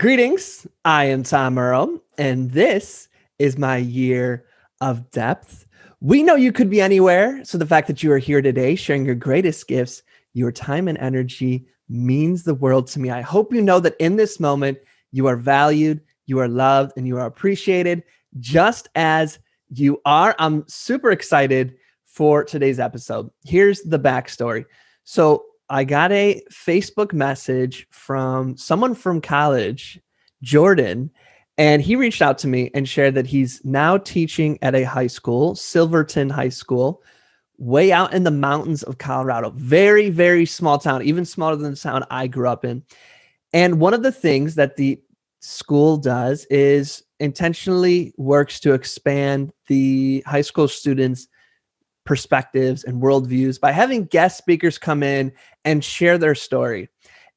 Greetings, I am Tom Earl, and this is my year of depth. We know you could be anywhere, so the fact that you are here today sharing your greatest gifts, your time and energy means the world to me. I hope you know that in this moment, you are valued, you are loved, and you are appreciated just as you are. I'm super excited for today's episode. Here's the backstory. So I got a Facebook message from someone from college, Jordan, and he reached out to me and shared that he's now teaching at a high school, Silverton High School, way out in the mountains of Colorado. Very, very small town, even smaller than the town I grew up in. And one of the things that the school does is intentionally works to expand the high school students' perspectives and worldviews by having guest speakers come in and share their story.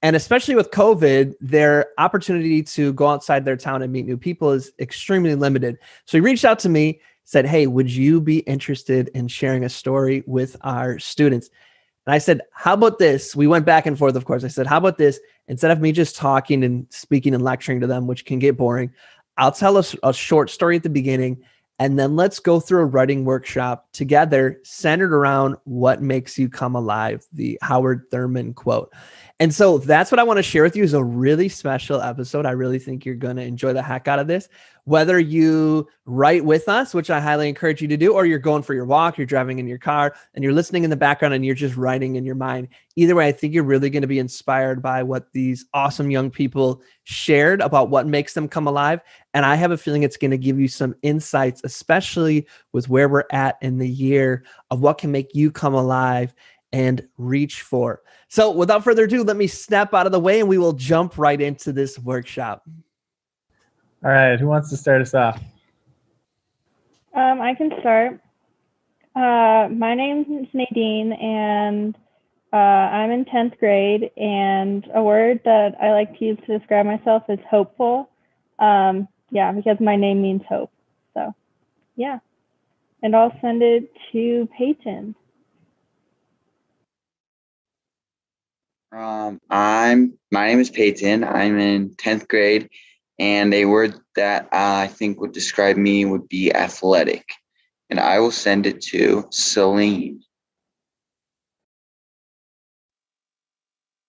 And especially with COVID, their opportunity to go outside their town and meet new people is extremely limited. So he reached out to me, said, "Hey, would you be interested in sharing a story with our students?" And I said, "How about this?" We went back and forth, of course. I said, "How about this? Instead of me just talking and speaking and lecturing to them, which can get boring, I'll tell us a short story at the beginning, and then let's go through a writing workshop together centered around what makes you come alive," the Howard Thurman quote. And so that's what I want to share with you is a really special episode. I really think you're going to enjoy the heck out of this. Whether you write with us, which I highly encourage you to do, or you're going for your walk, you're driving in your car, and you're listening in the background and you're just writing in your mind. Either way, I think you're really going to be inspired by what these awesome young people shared about what makes them come alive. And I have a feeling it's going to give you some insights, especially with where we're at in the year of what can make you come alive and reach for. So without further ado, let me step out of the way and we will jump right into this workshop. All right, who wants to start us off? I can start. My name is Nadine, and I'm in 10th grade, and a word that I like to use to describe myself is hopeful. Because my name means hope. So, yeah. And I'll send it to Peyton. My name is Peyton. I'm in 10th grade, and a word that I think would describe me would be athletic. And I will send it to Celine.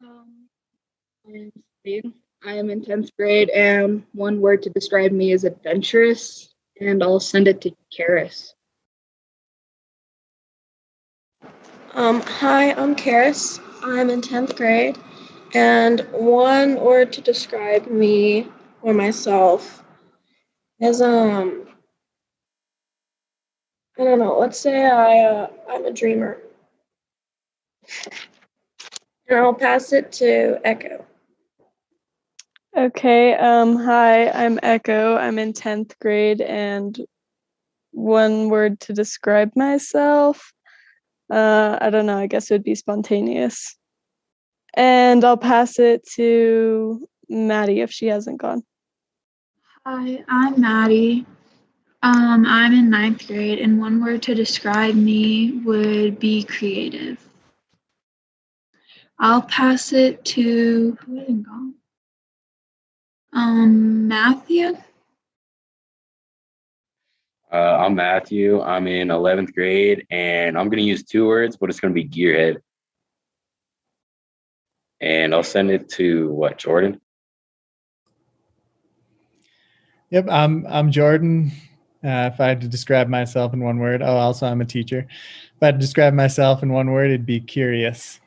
I'm Steve. I am in 10th grade, and one word to describe me is adventurous, and I'll send it to Karis. Hi, I'm Karis. I'm in 10th grade, and one word to describe me or myself is, I don't know, let's say I'm a dreamer. And I'll pass it to Echo. Okay, hi, I'm Echo. I'm in 10th grade, and one word to describe myself, I don't know, I guess it would be spontaneous. And I'll pass it to Maddie if she hasn't gone. Hi, I'm Maddie. I'm in 9th grade, and one word to describe me would be creative. I'll pass it to, who hasn't gone? Matthew. I'm Matthew. I'm in 11th grade, and I'm going to use two words, but it's going to be gearhead. And I'll send it to, Jordan? Yep, I'm Jordan. If I had to describe myself in one word, also I'm a teacher. If I had to describe myself in one word, it'd be curious.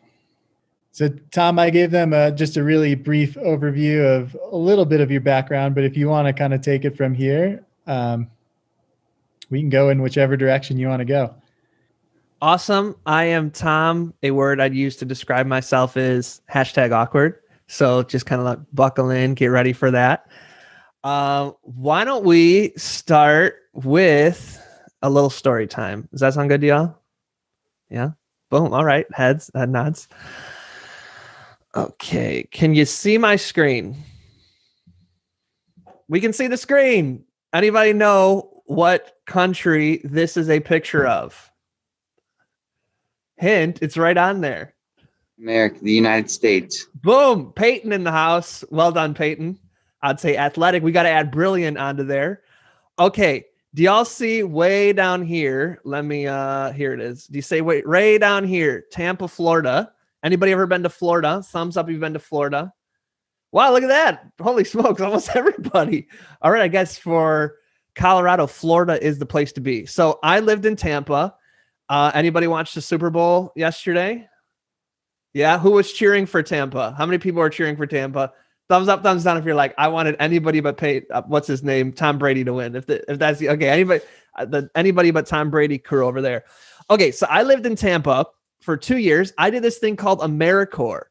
So Tom, I gave them just a really brief overview of a little bit of your background, but if you want to kind of take it from here, we can go in whichever direction you want to go. Awesome. I am Tom. A word I'd use to describe myself is #awkward. So just kind of like buckle in, get ready for that. Why don't we start with a little story time? Does that sound good to y'all? Yeah. Boom. All right. Head nods. Okay. Can you see my screen? We can see the screen. Anybody know what country this is a picture of? Hint, it's right on there. America, the United States. Boom. Peyton in the house. Well done, Peyton. I'd say athletic. We got to add brilliant onto there. Okay. Do y'all see way down here? Let me, here it is. Do you say, wait, way down here, Tampa, Florida? Anybody ever been to Florida? Thumbs up if you've been to Florida. Wow, look at that. Holy smokes, almost everybody. All right, I guess for Colorado, Florida is the place to be. So I lived in Tampa. Anybody watched the Super Bowl yesterday? Yeah, who was cheering for Tampa? How many people are cheering for Tampa? Thumbs up, thumbs down if you're like, I wanted anybody but what's his name? Tom Brady to win. If that's the, okay, anybody but Tom Brady crew over there. Okay, so I lived in Tampa for 2 years. I did this thing called AmeriCorps.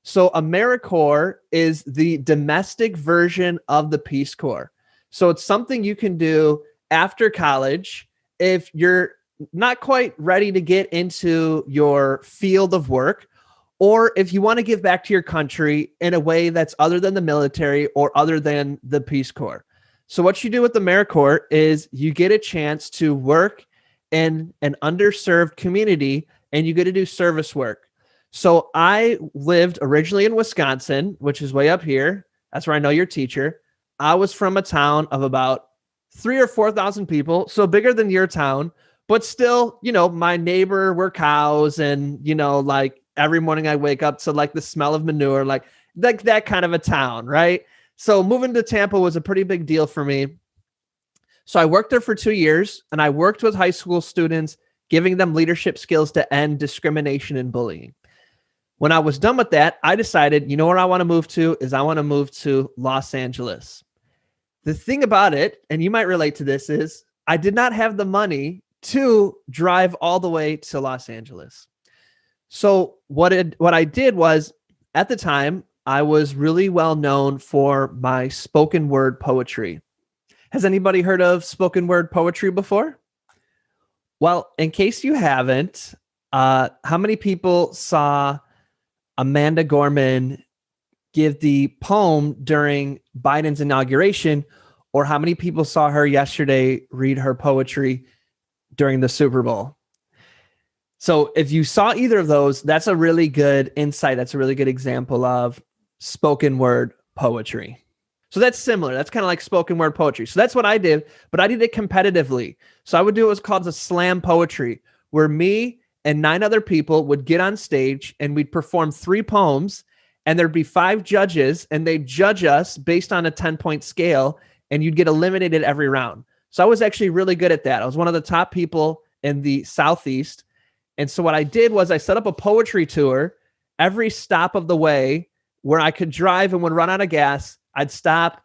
So AmeriCorps is the domestic version of the Peace Corps. So it's something you can do after college if you're not quite ready to get into your field of work, or if you want to give back to your country in a way that's other than the military or other than the Peace Corps. So what you do with the AmeriCorps is you get a chance to work in an underserved community and you get to do service work. So I lived originally in Wisconsin, which is way up here. That's where I know your teacher. I was from a town of about 3,000 or 4,000 people, so bigger than your town, but still, my neighbor were cows, and like every morning I wake up to like the smell of manure, like that kind of a town, right? So moving to Tampa was a pretty big deal for me. So I worked there for 2 years, and I worked with high school students, giving them leadership skills to end discrimination and bullying. When I was done with that, I decided, where I want to move to is I want to move to Los Angeles. The thing about it, and you might relate to this, is I did not have the money to drive all the way to Los Angeles. So what I did was, at the time, I was really well known for my spoken word poetry. Has anybody heard of spoken word poetry before? Well, in case you haven't, how many people saw Amanda Gorman give the poem during Biden's inauguration, or how many people saw her yesterday read her poetry during the Super Bowl? So if you saw either of those, that's a really good insight. That's a really good example of spoken word poetry. So that's similar. That's kind of like spoken word poetry. So that's what I did, but I did it competitively. So I would do what's called a slam poetry, where me and 9 other people would get on stage and we'd perform 3 poems, and there'd be 5 judges, and they'd judge us based on a 10-point scale, and you'd get eliminated every round. So I was actually really good at that. I was one of the top people in the Southeast. And so what I did was I set up a poetry tour every stop of the way where I could drive, and would run out of gas, I'd stop.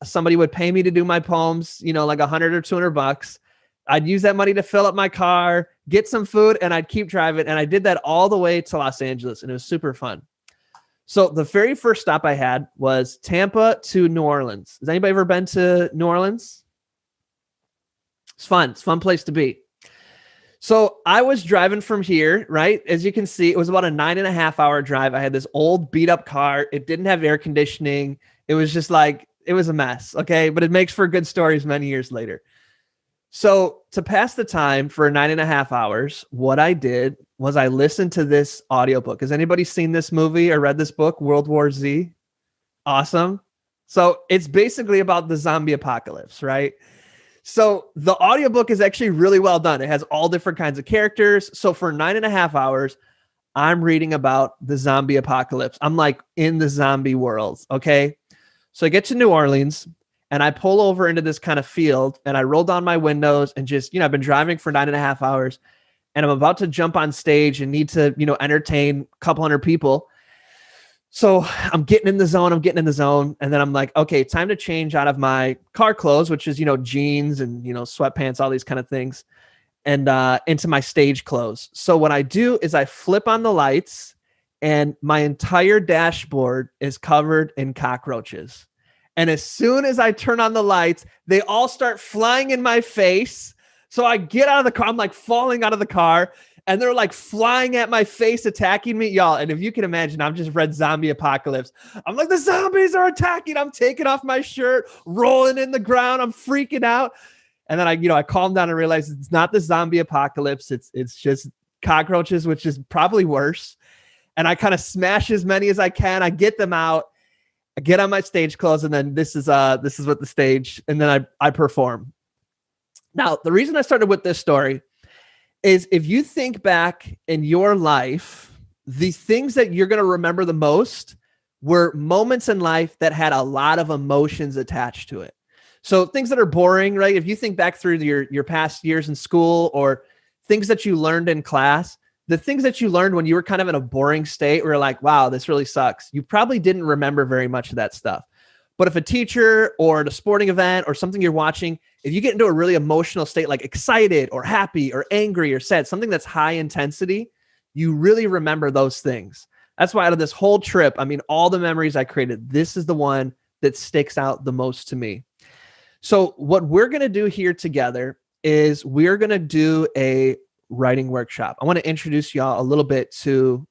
Somebody would pay me to do my poems, like $100 or $200. I'd use that money to fill up my car, get some food, and I'd keep driving. And I did that all the way to Los Angeles, and it was super fun. So the very first stop I had was Tampa to New Orleans. Has anybody ever been to New Orleans? It's fun. It's a fun place to be. So I was driving from here, right? As you can see, it was about a 9.5-hour drive. I had this old beat up car. It didn't have air conditioning. It was just like, it was a mess. Okay. But it makes for good stories many years later. So to pass the time for 9.5 hours, what I did was I listened to this audiobook. Has anybody seen this movie or read this book, World War Z? Awesome. So it's basically about the zombie apocalypse, right? So the audiobook is actually really well done. It has all different kinds of characters. So for 9.5 hours, I'm reading about the zombie apocalypse. I'm like in the zombie world. Okay. So I get to New Orleans and I pull over into this kind of field, and I roll down my windows and just, I've been driving for 9.5 hours, and I'm about to jump on stage and need to, entertain a couple hundred people. So I'm getting in the zone. And then I'm like, okay, time to change out of my car clothes, which is, jeans and, sweatpants, all these kind of things, and into my stage clothes. So what I do is I flip on the lights, and my entire dashboard is covered in cockroaches. And as soon as I turn on the lights, they all start flying in my face. So I get out of the car. I'm like falling out of the car, and they're like flying at my face, attacking me, y'all. And if you can imagine, I've just read zombie apocalypse. I'm like, the zombies are attacking. I'm taking off my shirt, rolling in the ground. I'm freaking out. And then I calm down and realize it's not the zombie apocalypse. It's just cockroaches, which is probably worse. And I kind of smash as many as I can. I get them out. I get on my stage clothes, and then this is what the stage, and then I perform. Now, the reason I started with this story is if you think back in your life, the things that you're going to remember the most were moments in life that had a lot of emotions attached to it. So things that are boring, right? If you think back through your past years in school or things that you learned in class, the things that you learned when you were kind of in a boring state where you're like, wow, this really sucks. You probably didn't remember very much of that stuff. But if a teacher or at a sporting event or something you're watching, if you get into a really emotional state, like excited or happy or angry or sad, something that's high intensity, you really remember those things. That's why out of this whole trip, I mean, all the memories I created, this is the one that sticks out the most to me. So what we're going to do here together is we're going to do a writing workshop. I want to introduce y'all a little bit to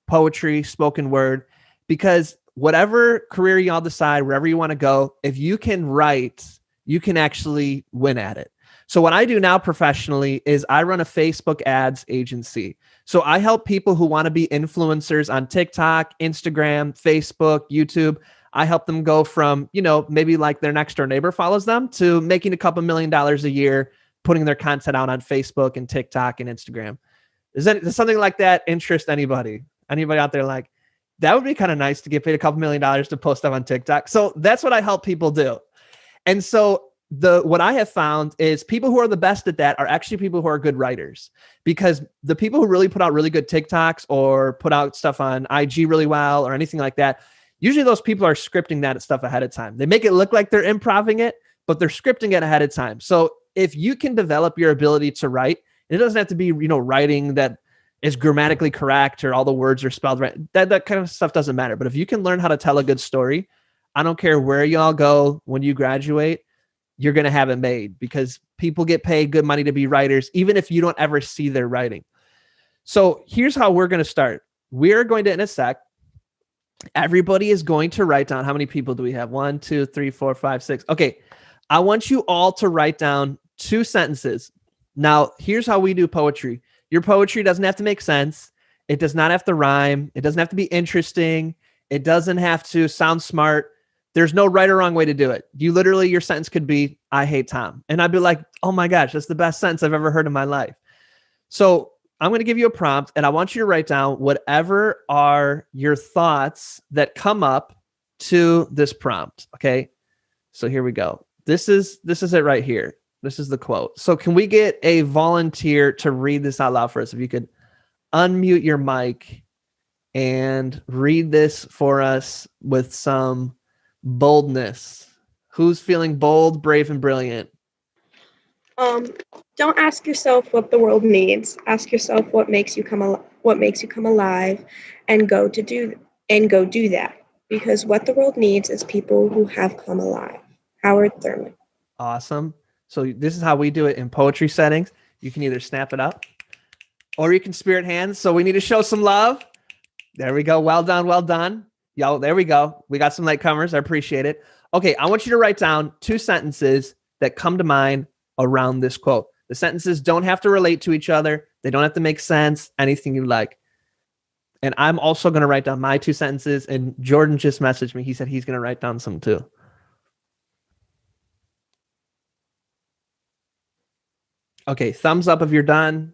poetry, spoken word, because whatever career y'all decide, wherever you want to go, if you can write, you can actually win at it. So what I do now professionally is I run a Facebook ads agency. So I help people who want to be influencers on TikTok, Instagram, Facebook, YouTube. I help them go from, maybe like their next door neighbor follows them to making a couple $1 million a year, putting their content out on Facebook and TikTok and Instagram. Does something like that interest anybody? Anybody out there like, that would be kind of nice to get paid a couple $1 million to post stuff on TikTok. So that's what I help people do. And so what I have found is people who are the best at that are actually people who are good writers, because the people who really put out really good TikToks or put out stuff on IG really well or anything like that, usually those people are scripting that stuff ahead of time. They make it look like they're improving it, but they're scripting it ahead of time. So if you can develop your ability to write, it doesn't have to be, writing that is grammatically correct or all the words are spelled right. That kind of stuff doesn't matter. But if you can learn how to tell a good story, I don't care where y'all go when you graduate, you're going to have it made, because people get paid good money to be writers, even if you don't ever see their writing. So here's how we're going to start. We're going to, in a sec, everybody is going to write down, how many people do we have? 1, 2, 3, 4, 5, 6. Okay. I want you all to write down 2 sentences. Now, here's how we do poetry. Your poetry doesn't have to make sense. It does not have to rhyme. It doesn't have to be interesting. It doesn't have to sound smart. There's no right or wrong way to do it. Your sentence could be, I hate Tom. And I'd be like, oh my gosh, that's the best sentence I've ever heard in my life. So I'm going to give you a prompt, and I want you to write down whatever are your thoughts that come up to this prompt. Okay. So here we go. This is it right here. This is the quote. So can we get a volunteer to read this out loud for us? If you could unmute your mic and read this for us with some boldness. Who's feeling bold, brave, and brilliant? Don't ask yourself what the world needs. Ask yourself what makes you come alive, and go do that. Because what the world needs is people who have come alive. Howard Thurman. Awesome. So this is how we do it in poetry settings. You can either snap it up or you can spirit hands. So we need to show some love. There we go. Well done. Well done. Yo, there we go. We got some latecomers. I appreciate it. Okay. I want you to write down 2 sentences that come to mind around this quote. The sentences don't have to relate to each other. They don't have to make sense. Anything you like. And I'm also going to write down my 2 sentences. And Jordan just messaged me. He said he's going to write down some too. Okay, thumbs up if you're done.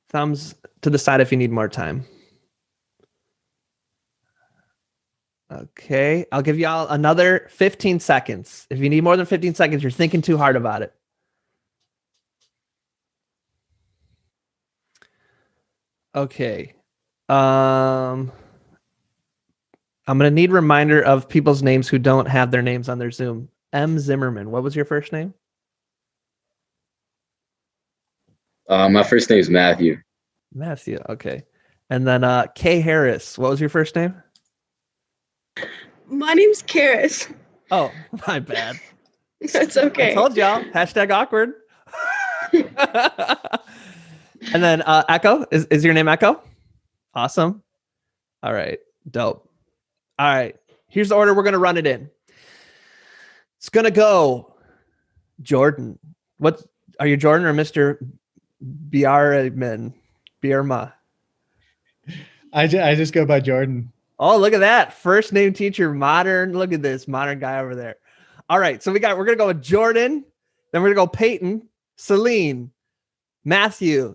Thumbs to the side if you need more time. Okay, I'll give y'all another 15 seconds. If you need more than 15 seconds, you're thinking too hard about it. Okay. I'm going to need reminder of people's names who don't have their names on their Zoom. M. Zimmerman, what was your first name? My first name is Matthew. Matthew, okay. And then Kay Harris, what was your first name? My name's Karis. Oh, my bad. That's okay. I told y'all, hashtag awkward. And then Echo, is your name Echo? Awesome. All right, dope. All right, here's the order we're going to run it in. It's going to go Jordan. What are you, Jordan or Mr. Bierma? I just go by Jordan. Oh, look at that. First name teacher, modern. Look at this modern guy over there. All right. So we're going to go with Jordan. Then we're going to go Peyton, Celine, Matthew,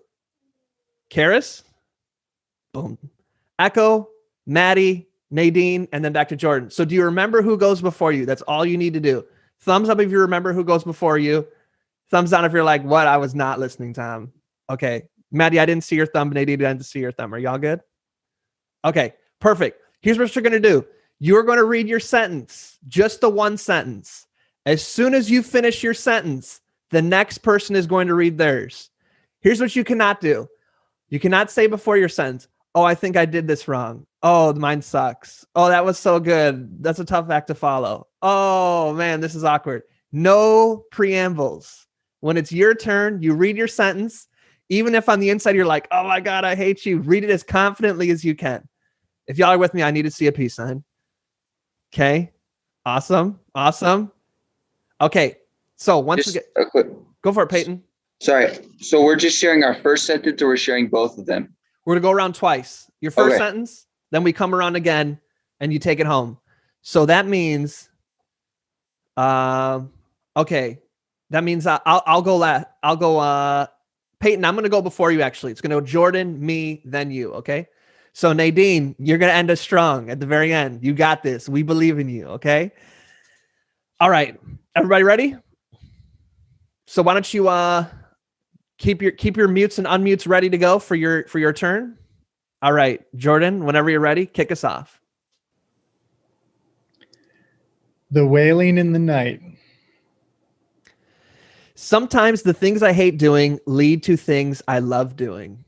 Karis, boom, Echo, Maddie, Nadine, and then back to Jordan. So do you remember who goes before you? That's all you need to do. Thumbs up if you remember who goes before you. Thumbs down if you're like, what? I was not listening, Tom. Okay. Maddie, I didn't see your thumb. Nadine, I didn't see your thumb. Are y'all good? Okay, perfect. Here's what you're going to do. You're going to read your sentence, just the one sentence. As soon as you finish your sentence, the next person is going to read theirs. Here's what you cannot do. You cannot say before your sentence, oh, I think I did this wrong. Oh, mine sucks. Oh, that was so good. That's a tough act to follow. Oh, man, this is awkward. No preambles. When it's your turn, you read your sentence. Even if on the inside you're like, oh my God, I hate you, read it as confidently as you can. If y'all are with me, I need to see a peace sign. Okay. Awesome. Okay. So once we get go for it, Peyton. Sorry. So we're just sharing our first sentence, or we're sharing both of them? We're going to go around twice. Your first sentence, then we come around again and you take it home. So that means, okay. That means I'll go last. I'll go, Peyton, I'm going to go before you actually. It's going to go Jordan, me, then you. Okay. So Nadine, you're going to end us strong at the very end. You got this. We believe in you. Okay. All right. Everybody ready? So why don't you keep your mutes and unmutes ready to go for your turn? All right, Jordan, whenever you're ready, kick us off. The wailing in the night. Sometimes the things I hate doing lead to things I love doing.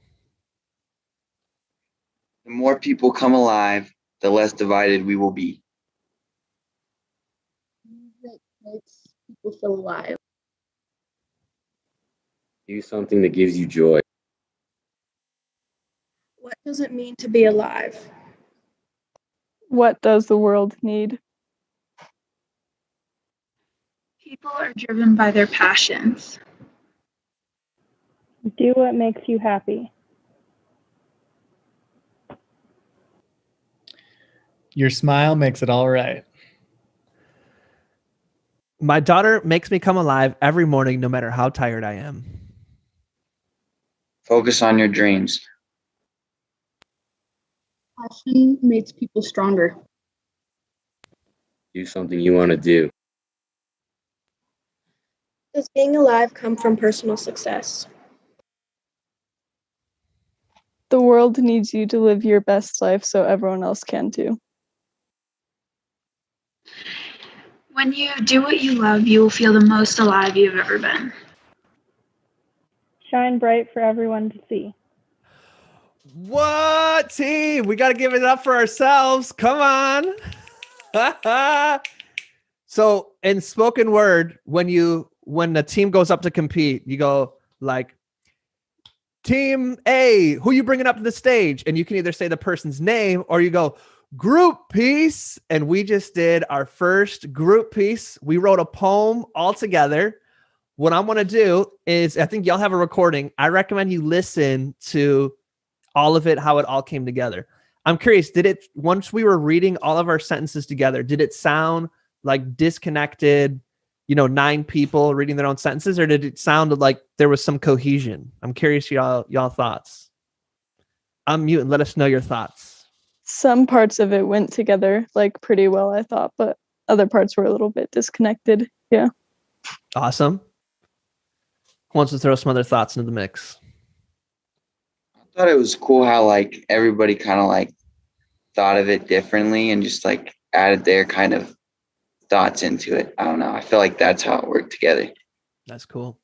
The more people come alive, the less divided we will be. Music makes people feel alive. Do something that gives you joy. What does it mean to be alive? What does the world need? People are driven by their passions. Do what makes you happy. Your smile makes it all right. My daughter makes me come alive every morning, no matter how tired I am. Focus on your dreams. Passion makes people stronger. Do something you want to do. Does being alive come from personal success? The world needs you to live your best life so everyone else can too. When you do what you love, you will feel the most alive you've ever been. Shine bright for everyone to see. What, team? We got to give it up for ourselves. Come on. So in spoken word, when the team goes up to compete, you go like, Team A, who you bringing up to the stage? And you can either say the person's name or you go, group piece. And we just did our first group piece. We wrote a poem all together. What I want to do is, I think y'all have a recording. I recommend you listen to all of it, how it all came together. I'm curious, once we were reading all of our sentences together, did it sound like disconnected, 9 people reading their own sentences, or did it sound like there was some cohesion? I'm curious y'all thoughts. Unmute and let us know your thoughts. Some parts of it went together like pretty well, I thought, but other parts were a little bit disconnected. Yeah. Awesome. Who wants to throw some other thoughts into the mix? I thought it was cool how everybody kind of thought of it differently and just added their kind of thoughts into it. I don't know. I feel like that's how it worked together. That's cool.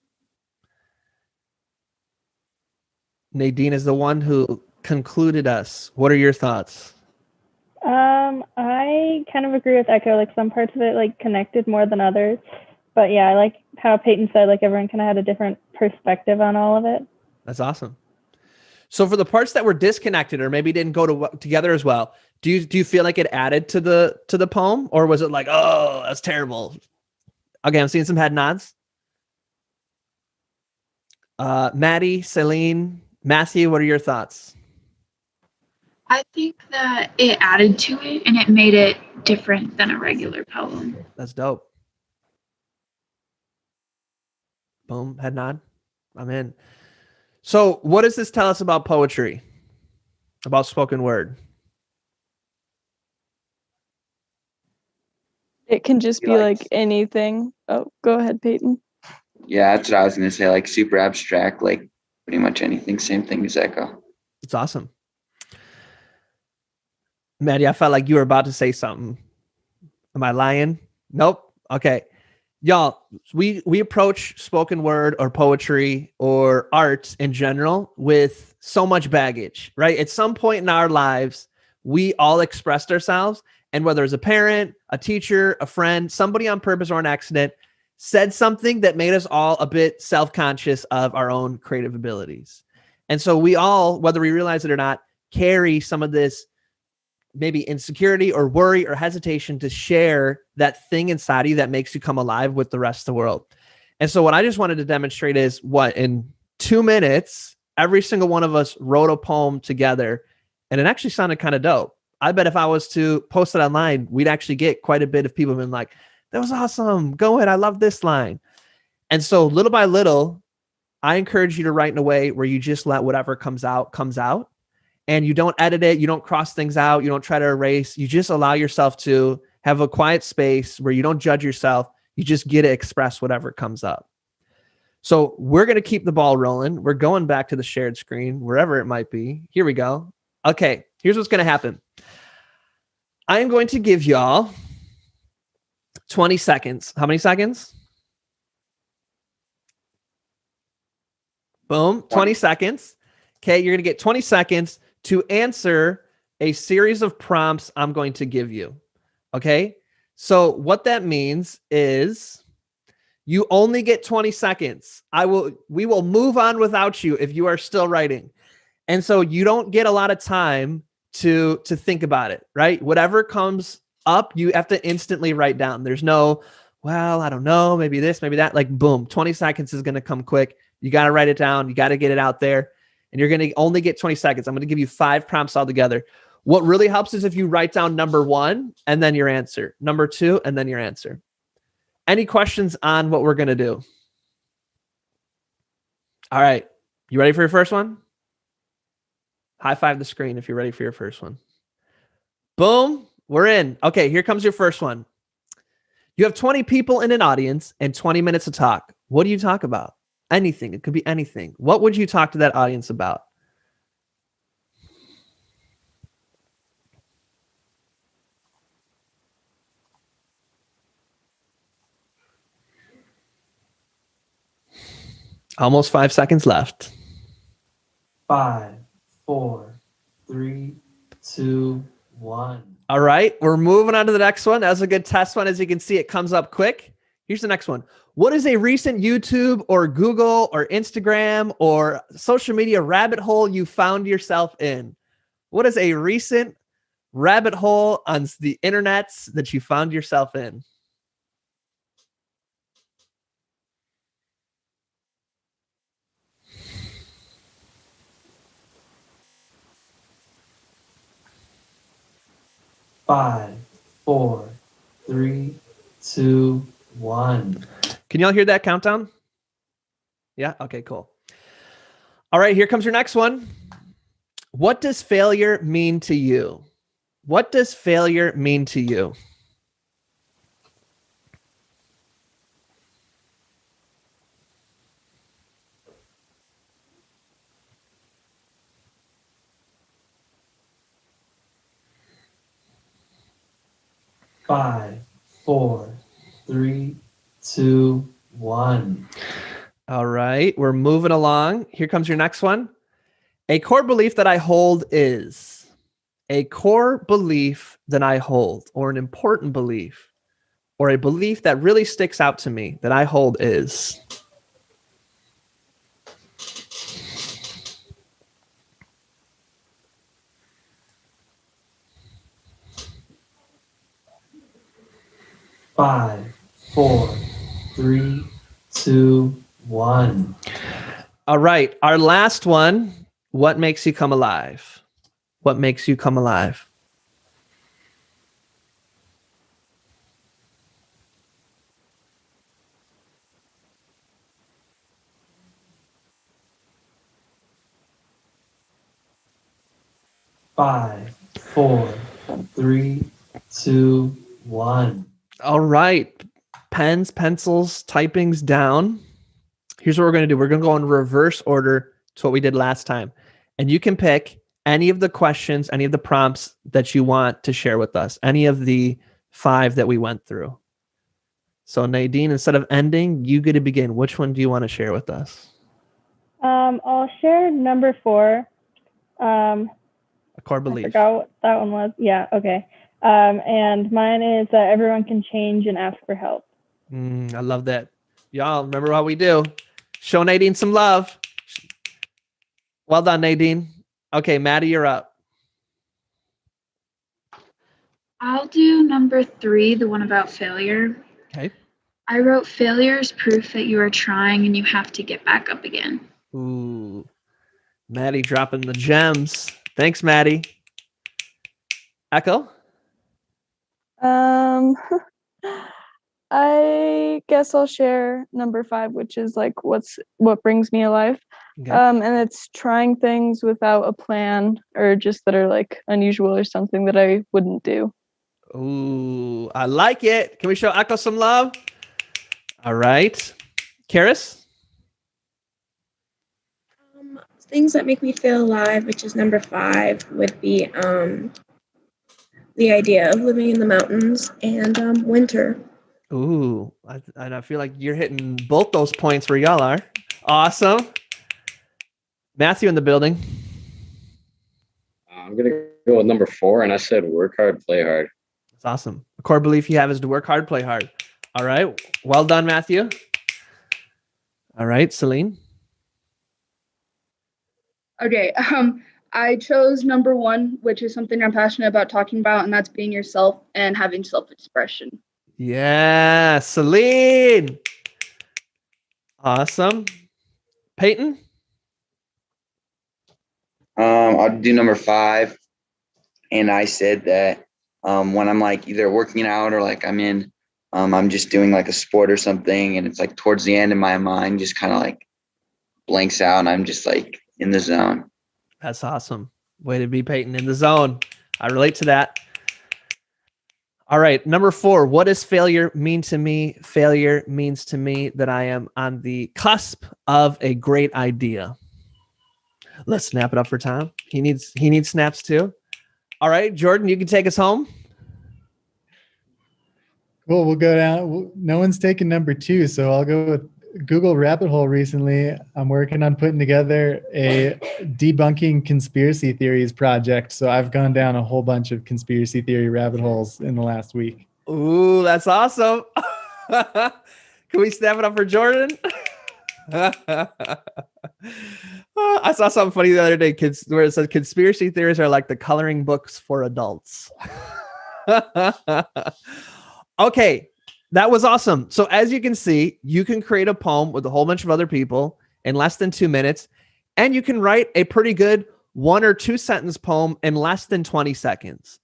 Nadine is the one who concluded us. What are your thoughts? I kind of agree with Echo. Some parts of it connected more than others. But yeah, I like how Peyton said everyone kind of had a different perspective on all of it. That's awesome. So for the parts that were disconnected or maybe didn't go together as well, do you feel like it added to the poem, or was it oh, that's terrible? Okay, I'm seeing some head nods. Maddie, Celine, Matthew, what are your thoughts? I think that it added to it and it made it different than a regular poem. That's dope. Boom, head nod. I'm in. So what does this tell us about poetry? About spoken word? It can just be like anything. Oh, go ahead, Peyton. Yeah, that's what I was gonna say. Like super abstract, like pretty much anything. Same thing as Echo. It's awesome. Maddie, I felt like you were about to say something. Am I lying? Nope. Okay. Y'all, we approach spoken word or poetry or art in general with so much baggage, right? At some point in our lives, we all expressed ourselves. And whether it's a parent, a teacher, a friend, somebody on purpose or an accident said something that made us all a bit self-conscious of our own creative abilities. And so we all, whether we realize it or not, carry some of this maybe insecurity or worry or hesitation to share that thing inside of you that makes you come alive with the rest of the world. And so what I just wanted to demonstrate is what in 2 minutes, every single one of us wrote a poem together, and it actually sounded kind of dope. I bet if I was to post it online, we'd actually get quite a bit of people being like, that was awesome. Go ahead. I love this line. And so little by little, I encourage you to write in a way where you just let whatever comes out. And you don't edit it. You don't cross things out. You don't try to erase. You just allow yourself to have a quiet space where you don't judge yourself. You just get to express whatever comes up. So we're going to keep the ball rolling. We're going back to the shared screen, wherever it might be. Here we go. Okay, here's what's going to happen. I am going to give y'all 20 seconds. How many seconds? Boom, 20 seconds. Okay, you're going to get 20 seconds to answer a series of prompts I'm going to give you. Okay? So what that means is you only get 20 seconds. We will move on without you if you are still writing. And so you don't get a lot of time to think about it, right? Whatever comes up, you have to instantly write down. There's no, well, I don't know, maybe this, maybe that. Like boom, 20 seconds is going to come quick. You got to write it down. You got to get it out there. And you're going to only get 20 seconds. I'm going to give you 5 prompts altogether. What really helps is if you write down number 1 and then your answer, number 2 and then your answer. Any questions on what we're going to do? All right. You ready for your first one? High five the screen if you're ready for your first one. Boom. We're in. Okay, here comes your first one. You have 20 people in an audience and 20 minutes to talk. What do you talk about? Anything. It could be anything. What would you talk to that audience about? Almost 5 seconds left. 5, 4, 3, 2, 1. All right, we're moving on to the next one. That was a good test one. As you can see, it comes up quick. Here's the next one. What is a recent YouTube or Google or Instagram or social media rabbit hole you found yourself in? What is a recent rabbit hole on the internets that you found yourself in? Five, 4, 3, 2, 1. Can y'all hear that countdown? Yeah? Okay, cool. All right, here comes your next one. What does failure mean to you? What does failure mean to you? Five, 4, 3, 2, 1. All right, we're moving along. Here comes your next one. A core belief that I hold is. A core belief that I hold, or an important belief, or a belief that really sticks out to me that I hold is. Five, 4, 3, 2, 1. All right, our last one. What makes you come alive? what makes you come alive? Five, four, three, two, one. All right. Pens, pencils, typings down. Here's what we're going to do. We're going to go in reverse order to what we did last time. And you can pick any of the questions, any of the prompts that you want to share with us, any of the 5 that we went through. So Nadine, instead of ending, you get to begin. Which one do you want to share with us? I'll share number 4. A core I belief. forgot what that one was. Yeah, okay. And mine is that everyone can change and ask for help. I love that. Y'all, remember what we do. Show Nadine some love. Well done, Nadine. Okay, Maddie, you're up. I'll do number 3, the one about failure. Okay. I wrote failure is proof that you are trying and you have to get back up again. Ooh, Maddie dropping the gems. Thanks, Maddie. Echo? I guess I'll share number 5, which is like what brings me alive. Okay. And it's trying things without a plan or just that are like unusual or something that I wouldn't do. Ooh, I like it. Can we show Echo some love? All right. Karis? Things that make me feel alive, which is number 5, would be the idea of living in the mountains and winter. Ooh, I feel like you're hitting both those points where y'all are. Awesome. Matthew in the building. I'm going to go with number 4, and I said work hard, play hard. That's awesome. The core belief you have is to work hard, play hard. All right. Well done, Matthew. All right, Celine. Okay. I chose number 1, which is something I'm passionate about talking about, and that's being yourself and having self-expression. Yeah, Celine. Awesome. Peyton? I'll do number 5. And I said that when I'm like either working out or like I'm just doing like a sport or something, and it's like towards the end of my mind just kind of like blanks out and I'm just like in the zone. That's awesome. Way to be, Peyton, in the zone. I relate to that. All right. Number 4, what does failure mean to me? Failure means to me that I am on the cusp of a great idea. Let's snap it up for Tom. He needs snaps too. All right, Jordan, you can take us home. Cool. We'll go down. No one's taken number 2, so I'll go with Google Rabbit Hole recently. I'm working on putting together a debunking conspiracy theories project. So I've gone down a whole bunch of conspiracy theory rabbit holes in the last week. Ooh, that's awesome. Can we snap it up for Jordan? I saw something funny the other day, kids, where it says conspiracy theories are like the coloring books for adults. Okay, that was awesome. So as you can see, you can create a poem with a whole bunch of other people in less than 2 minutes, and you can write a pretty good 1 or 2 sentence poem in less than 20 seconds.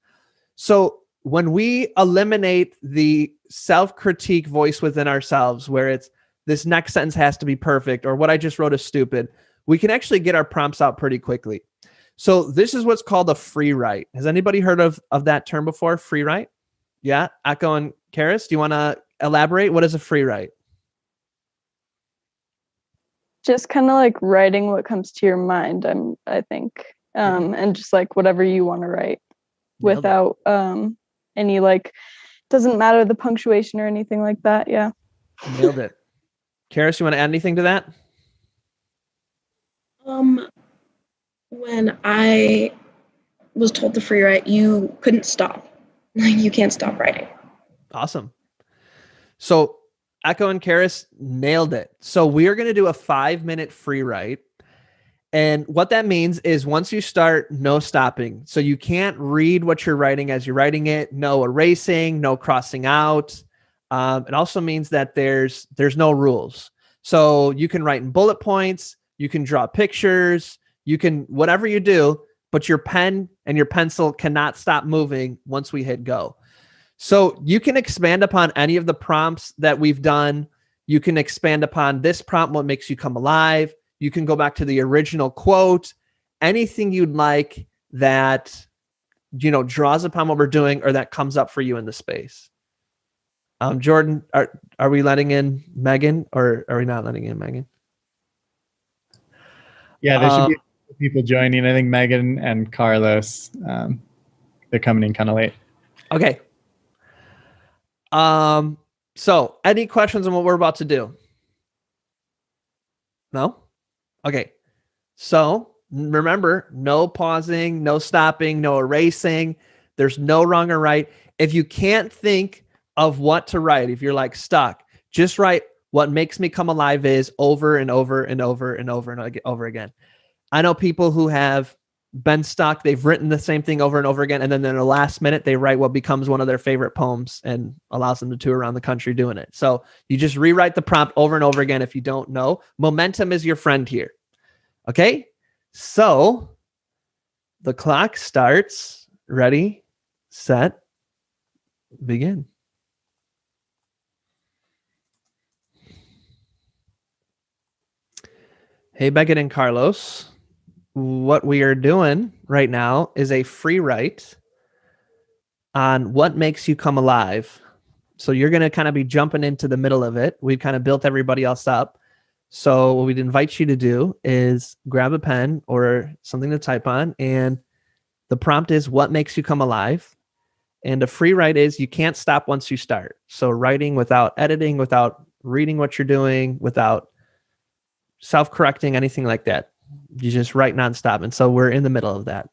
So when we eliminate the self-critique voice within ourselves, where it's this next sentence has to be perfect, or what I just wrote is stupid, we can actually get our prompts out pretty quickly. So this is what's called a free write. Has anybody heard of that term before? Free write? Yeah. Echo and Karis, do you want to elaborate? What is a free write? Just kind of like writing what comes to your mind, I think. And just like whatever you want to write without any like, doesn't matter the punctuation or anything like that. Yeah. Nailed it. Karis, you want to add anything to that? When I was told the free write, you couldn't stop. You can't stop writing. Awesome. So Echo and Karis nailed it. So we are going to do a 5-minute free write. And what that means is once you start, no stopping. So you can't read what you're writing as you're writing it. No erasing, no crossing out. It also means that there's no rules. So you can write in bullet points. You can draw pictures. You can, whatever you do, but your pen and your pencil cannot stop moving once we hit go. So you can expand upon any of the prompts that we've done. You can expand upon this prompt, what makes you come alive. You can go back to the original quote, anything you'd like that, draws upon what we're doing or that comes up for you in the space. Jordan, are we letting in Megan or are we not letting in Megan? Yeah, there should be people joining. I think Megan and Carlos, they're coming in kind of late. Okay. So any questions on what we're about to do? No? Okay. So remember, no pausing, no stopping, no erasing. There's no wrong or right. If you can't think of what to write, if you're like stuck, just write what makes me come alive is over and over and over and over and over again. I know people who have been stuck. They've written the same thing over and over again. And then in the last minute, they write what becomes one of their favorite poems and allows them to tour around the country doing it. So you just rewrite the prompt over and over again. If you don't know, momentum is your friend here. Okay. So the clock starts. Ready, set, begin. Hey, Beckett and Carlos. What we are doing right now is a free write on what makes you come alive. So you're going to kind of be jumping into the middle of it. We've kind of built everybody else up. So what we'd invite you to do is grab a pen or something to type on. And the prompt is what makes you come alive. And a free write is you can't stop once you start. So writing without editing, without reading what you're doing, without self-correcting, anything like that. You just write nonstop. And so we're in the middle of that.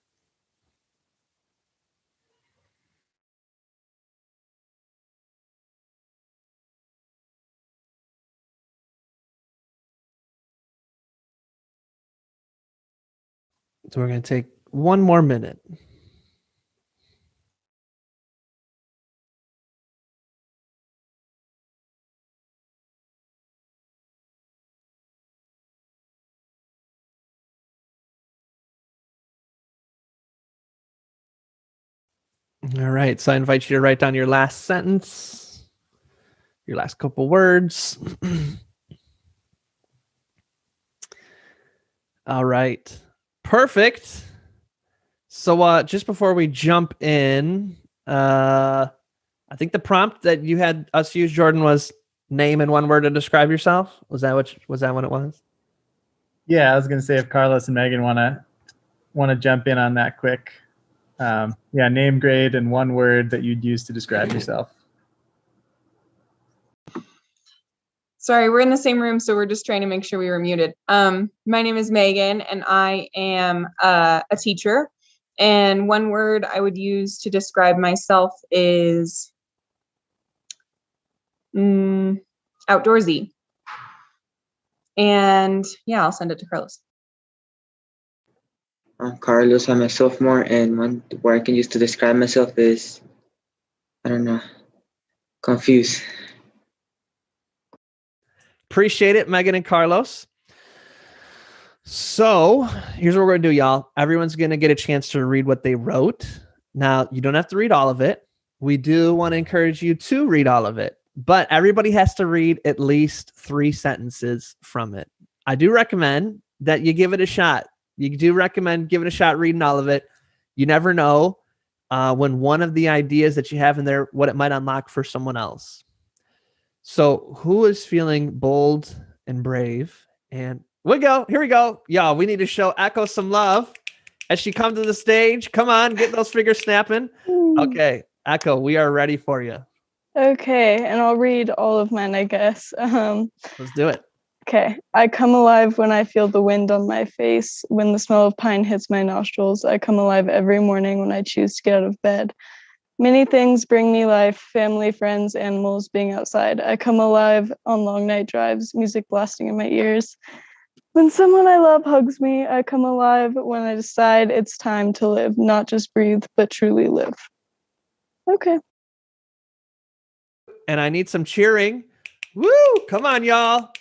So we're going to take one more minute. All right. So I invite you to write down your last sentence, your last couple words. All right. Perfect. So just before we jump in, I think the prompt that you had us use, Jordan, was name in one word to describe yourself. Was that what it was? Yeah, I was going to say if Carlos and Megan want to jump in on that quick. Name, grade, and one word that you'd use to describe yourself. Sorry, we're in the same room, so we're just trying to make sure we were muted. My name is Megan, and I am a teacher. And one word I would use to describe myself is outdoorsy. And yeah, I'll send it to Carlos. I'm Carlos. I'm a sophomore, and one word I can use to describe myself is, I don't know, confused. Appreciate it, Megan and Carlos. So here's what we're going to do, y'all. Everyone's going to get a chance to read what they wrote. Now, you don't have to read all of it. We do want to encourage you to read all of it, but everybody has to read at least 3 sentences from it. I do recommend that you give it a shot. You do recommend giving it a shot, reading all of it. You never know when one of the ideas that you have in there, what it might unlock for someone else. So who is feeling bold and brave? And here we go. Y'all, we need to show Echo some love as she comes to the stage. Come on, get those fingers snapping. Okay, Echo, we are ready for you. Okay, and I'll read all of mine, I guess. Let's do it. Okay. I come alive when I feel the wind on my face, when the smell of pine hits my nostrils. I come alive every morning when I choose to get out of bed. Many things bring me life, family, friends, animals, being outside. I come alive on long night drives, music blasting in my ears. When someone I love hugs me, I come alive when I decide it's time to live, not just breathe, but truly live. Okay. And I need some cheering. Woo! Come on, y'all.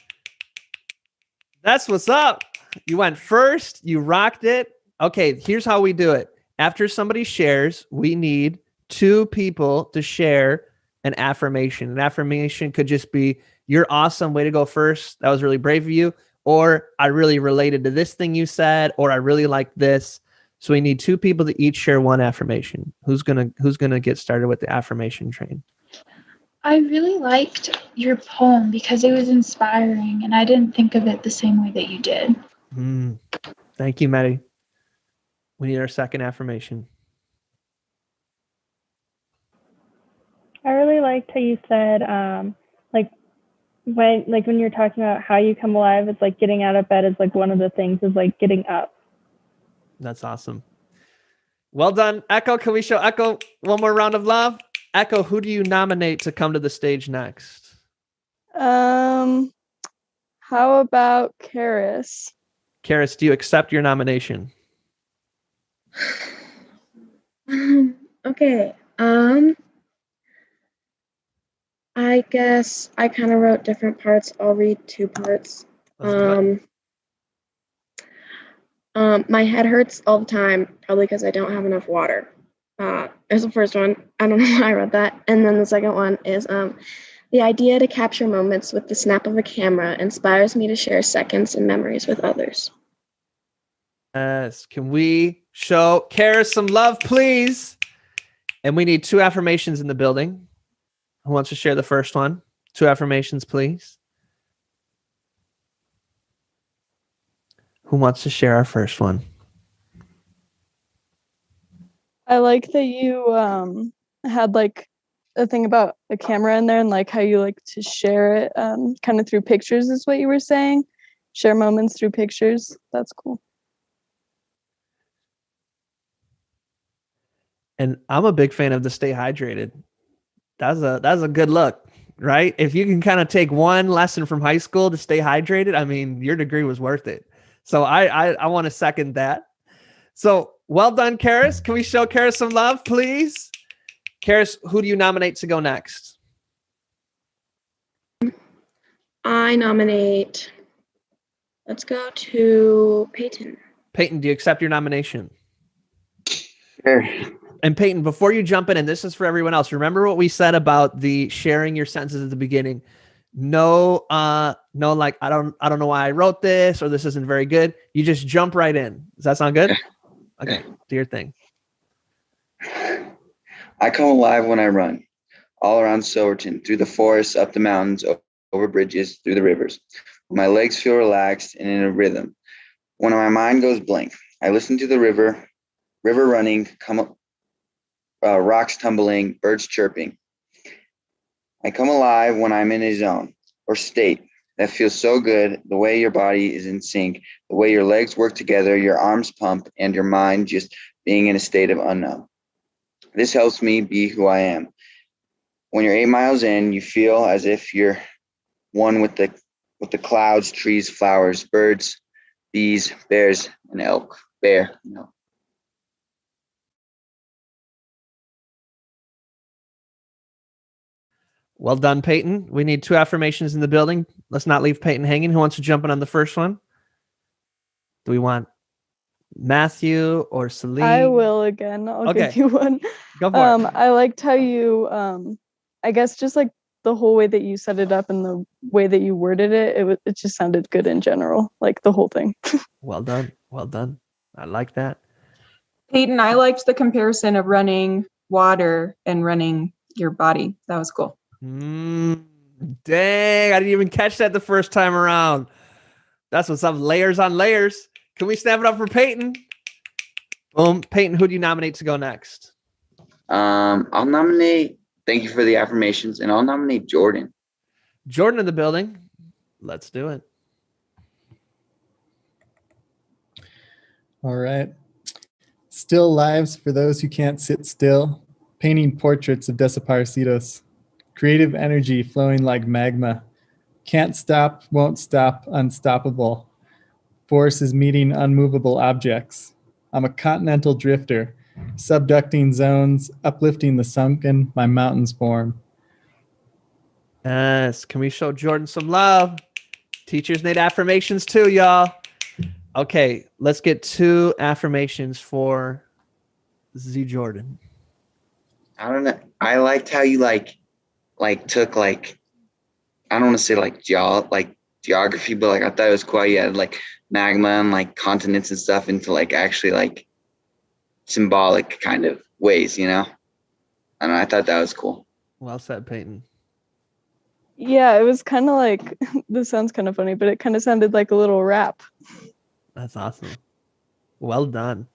That's what's up. You went first. You rocked it. Okay, here's how we do it. After somebody shares, we need 2 people to share an affirmation. An affirmation could just be, you're awesome, way to go first. That was really brave of you. Or I really related to this thing you said, or I really like this. So we need 2 people to each share one affirmation. Who's gonna get started with the affirmation train? I really liked your poem because it was inspiring and I didn't think of it the same way that you did. Thank you, Maddie. We need our second affirmation. I really liked how you said, like when you're talking about how you come alive, it's like getting out of bed is like one of the things is like getting up. That's awesome. Well done, Echo. Can we show Echo one more round of love? Echo, who do you nominate to come to the stage next? How about Karis? Karis, do you accept your nomination? Okay. I guess I kind of wrote different parts. I'll read 2 parts. Let's do it. My head hurts all the time, probably because I don't have enough water. There's the first one. I don't know why I wrote that. And then the second one is the idea to capture moments with the snap of a camera inspires me to share seconds and memories with others. Yes. Can we show Karis some love, please? And we need 2 affirmations in the building. Who wants to share the first one? 2 affirmations, please. Who wants to share our first one? I like that you had like a thing about a camera in there and like how you like to share it kind of through pictures is what you were saying. Share moments through pictures. That's cool. And I'm a big fan of the stay hydrated. That's a good look, right? If you can kind of take one lesson from high school to stay hydrated, I mean, your degree was worth it. So I want to second that. So well done, Karis. Can we show Karis some love, please? Karis, who do you nominate to go next? I nominate, let's go to Peyton. Peyton, do you accept your nomination? Sure. And Peyton, before you jump in, and this is for everyone else, remember what we said about the sharing your senses at the beginning. No, like I don't know why I wrote this or this isn't very good. You just jump right in. Does that sound good? Okay, do your thing. I come alive when I run, all around Silverton, through the forests, up the mountains, over bridges, through the rivers. My legs feel relaxed and in a rhythm. When my mind goes blank, I listen to the river running, rocks tumbling, birds chirping. I come alive when I'm in a zone or state that feels so good, the way your body is in sync, the way your legs work together, your arms pump, and your mind just being in a state of unknown. This helps me be who I am. When you're 8 miles in, you feel as if you're one with the clouds, trees, flowers, birds, bees, bears, and elk. Bear, no. Well done, Peyton. We need 2 affirmations in the building. Let's not leave Peyton hanging. Who wants to jump in on the first one? Do we want Matthew or Celine? I will again. I'll give you one. Go for it. I liked how you, I guess just like the whole way that you set it up and the way that you worded it, it just sounded good in general, like the whole thing. Well done. Well done. I like that. Peyton, I liked the comparison of running water and running your body. That was cool. Dang, I didn't even catch that the first time around. That's what's up. Layers on layers. Can we snap it up for Peyton? Boom. Peyton, who do you nominate to go next? I'll nominate, thank you for the affirmations, and I'll nominate Jordan. Jordan in the building. Let's do it. All right. Still lives for those who can't sit still. Painting portraits of desaparecidos. Creative energy flowing like magma. Can't stop, won't stop, unstoppable. Force is meeting unmovable objects. I'm a continental drifter. Subducting zones, uplifting the sunken, my mountains form. Yes. Can we show Jordan some love? Teachers need affirmations too, y'all. Okay, let's get 2 affirmations for Z Jordan. I don't know. I liked how you took I don't want to say geography, but I thought it was cool. How you had magma and continents and stuff into actually symbolic kind of ways, I don't know. I thought that was cool. Well said, Peyton. Yeah, it was kind of like, this sounds kind of funny, but it kind of sounded like a little rap. That's awesome. Well done.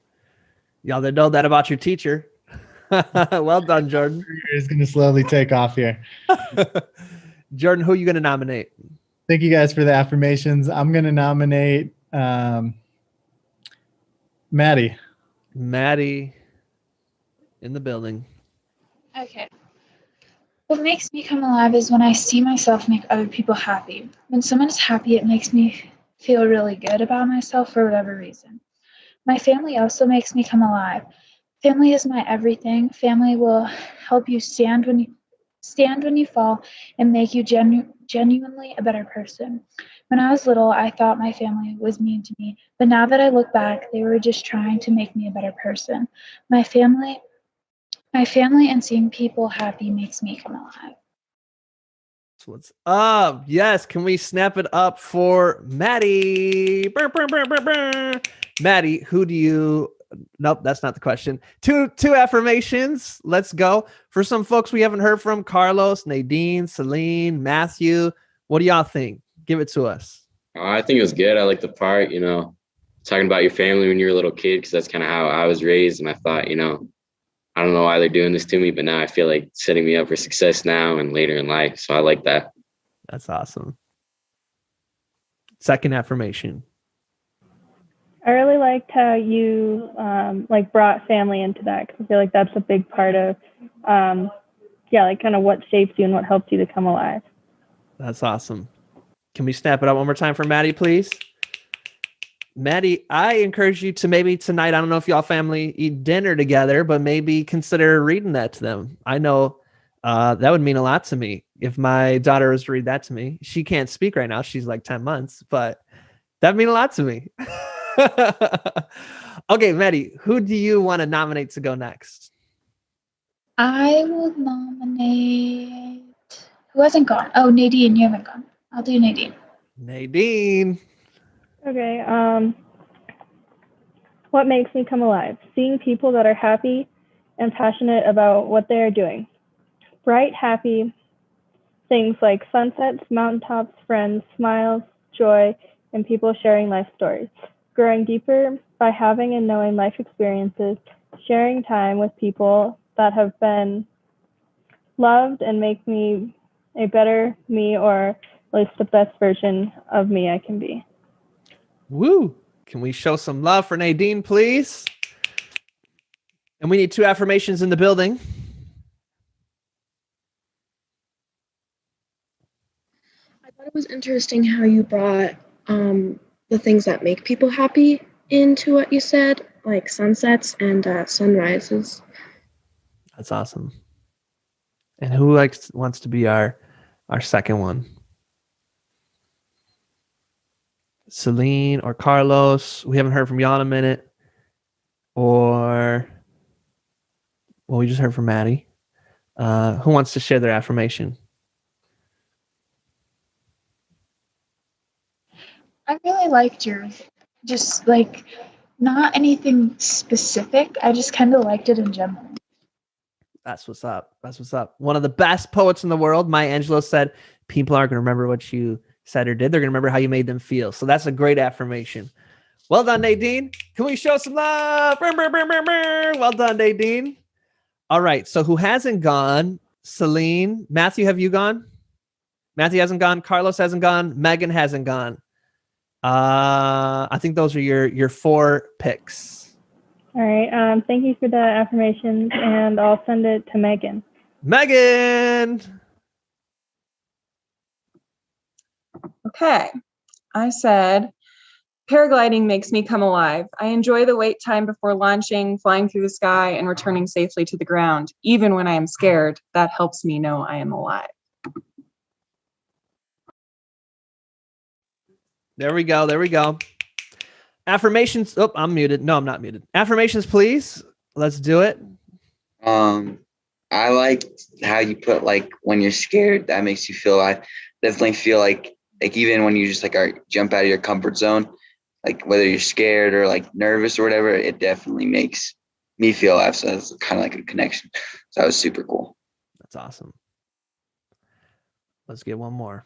Y'all didn't know that about your teacher. Well done, Jordan. It's going to slowly take off here. Jordan, who are you going to nominate? Thank you guys for the affirmations. I'm going to nominate Maddie. Maddie in the building. Okay. What makes me come alive is when I see myself make other people happy. When someone is happy, it makes me feel really good about myself for whatever reason. My family also makes me come alive. Family is my everything. Family will help you stand when you fall and make you genuinely a better person. When I was little, I thought my family was mean to me, but now that I look back, they were just trying to make me a better person. My family and seeing people happy makes me come alive. What's up? Yes, can we snap it up for Maddie? Brr, brr, brr, brr, brr. Maddie, who do you... Nope, that's not the question. Two affirmations. Let's go. For some folks we haven't heard from, Carlos, Nadine, Celine, Matthew. What do y'all think? Give it to us. I think it was good. I like the part, talking about your family when you're a little kid, because that's kind of how I was raised. And I thought, I don't know why they're doing this to me, but now I feel like setting me up for success now and later in life. So I like that. That's awesome. Second affirmation. I really liked how you brought family into that, because I feel like that's a big part of kind of what shapes you and what helps you to come alive. That's awesome. Can we snap it up one more time for Maddie, please? Maddie, I encourage you to maybe tonight, I don't know if y'all family eat dinner together, but maybe consider reading that to them. I know that would mean a lot to me if my daughter was to read that to me. She can't speak right now. She's 10 months, but that'd mean a lot to me. Okay, Maddie, who do you want to nominate to go next? I will nominate... Who hasn't gone? Oh, Nadine, you haven't gone. I'll do Nadine. Nadine. Okay. What makes me come alive? Seeing people that are happy and passionate about what they are doing. Bright, happy things like sunsets, mountaintops, friends, smiles, joy, and people sharing life stories. Growing deeper by having and knowing life experiences, sharing time with people that have been loved and make me a better me, or at least the best version of me I can be. Woo! Can we show some love for Nadine, please? And we need 2 affirmations in the building. I thought it was interesting how you brought the things that make people happy into what you said, like sunsets and sunrises. That's awesome. And who wants to be our second one? Celine or Carlos? We haven't heard from y'all in a minute. Or, well, we just heard from Maddie. Who wants to share their affirmation? I really liked yours. Just not anything specific. I just kind of liked it in general. That's what's up. That's what's up. One of the best poets in the world, Maya Angelou, said, people aren't going to remember what you said or did. They're going to remember how you made them feel. So that's a great affirmation. Well done, Nadine. Can we show some love? Well done, Nadine. All right. So who hasn't gone? Celine. Matthew, have you gone? Matthew hasn't gone. Carlos hasn't gone. Megan hasn't gone. I think those are your 4 picks. All right. Thank you for the affirmations, and I'll send it to Megan. Megan. Okay. I said, paragliding makes me come alive. I enjoy the wait time before launching, flying through the sky, and returning safely to the ground. Even when I am scared, that helps me know I am alive. There we go. Affirmations. Oh, I'm muted. No, I'm not muted. Affirmations, please. Let's do it. I like how you put like when you're scared, that makes you feel. I definitely feel like even when you just like jump out of your comfort zone, like whether you're scared or like nervous or whatever, it definitely makes me feel alive. So it's kind of like a connection. So that was super cool. That's awesome. Let's get one more.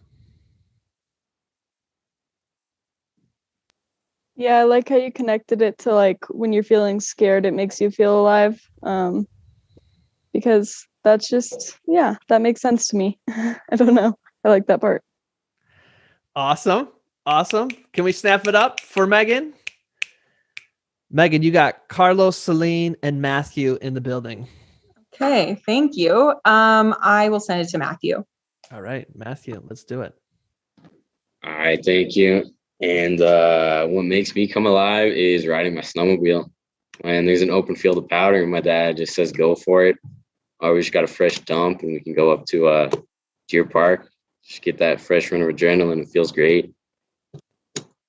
Yeah, I like how you connected it to like when you're feeling scared, it makes you feel alive. Because that's just, yeah, that makes sense to me. I don't know. I like that part. Awesome. Awesome. Can we snap it up for Megan? Megan, you got Carlos, Celine, and Matthew in the building. Okay, thank you. I will send it to Matthew. All right, Matthew, let's do it. All right, thank you. And what makes me come alive is riding my snowmobile. When there's an open field of powder and my dad just says go for it. Or we just got a fresh dump and we can go up to Deer Park. Just get that fresh run of adrenaline. It feels great.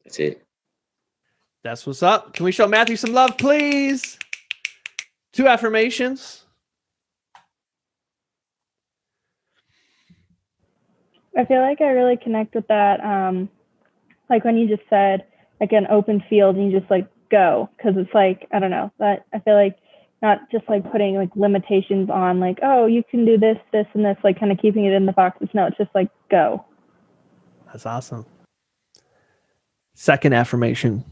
That's it. That's what's up. Can we show Matthew some love, please? 2 affirmations. I feel like I really connect with that. Like when you just said like an open field and you just like go, because it's like, I don't know, that I feel like not just like putting like limitations on like, oh, you can do this, this, and this, like kind of keeping it in the boxes. No, it's just like go. That's awesome. Second affirmation.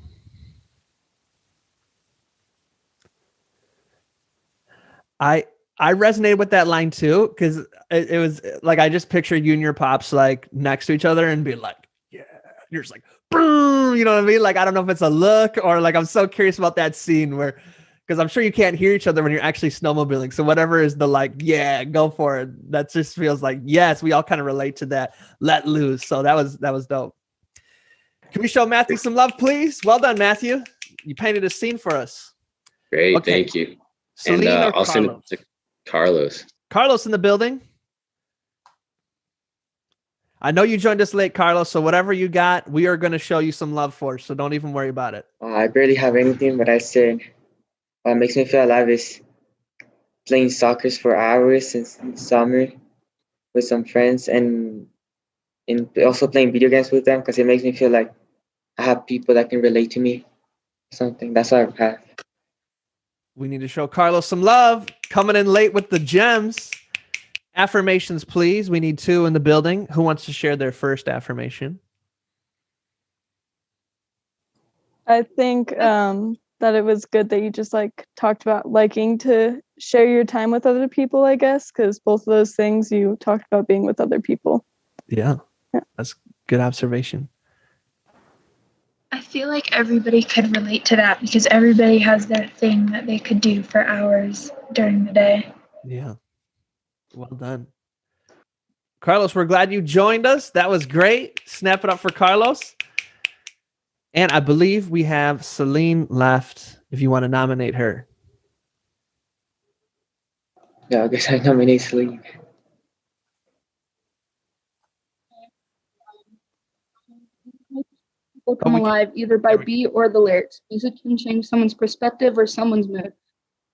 I resonated with that line too, because it was like I just pictured you and your pops like next to each other and be like, yeah, you're just like, boom, you know what I mean? Like, I don't know if it's a look or like, I'm so curious about that scene where, because I'm sure you can't hear each other when you're actually snowmobiling. So whatever is the like, yeah, go for it. That just feels like, yes, we all kind of relate to that. Let loose. So that was dope. Can we show Matthew some love, please? Well done, Matthew. You painted a scene for us. Great, Okay. thank you. Celine and or I'll send Carlos? it to Carlos. Carlos in the building. I know you joined us late, Carlos, so whatever you got, we are going to show you some love for, so don't even worry about it. I barely have anything, but I said what makes me feel alive is playing soccer for hours in summer with some friends and also playing video games with them because it makes me feel like I have people that can relate to me. Something that's what I have. We need to show Carlos some love. Coming in late with the gems. Affirmations, please. We need 2 in the building. Who wants to share their first affirmation? I think that it was good that you just like talked about liking to share your time with other people, I guess, because both of those things you talked about being with other people. Yeah, that's good observation. I feel like everybody could relate to that because everybody has their thing that they could do for hours during the day. Yeah. Well done. Carlos, we're glad you joined us. That was great. Snap it up for Carlos. And I believe we have Celine left if you want to nominate her. Yeah, I guess I nominate Celine. People come alive either by beat or the lyrics. Music can change someone's perspective or someone's mood.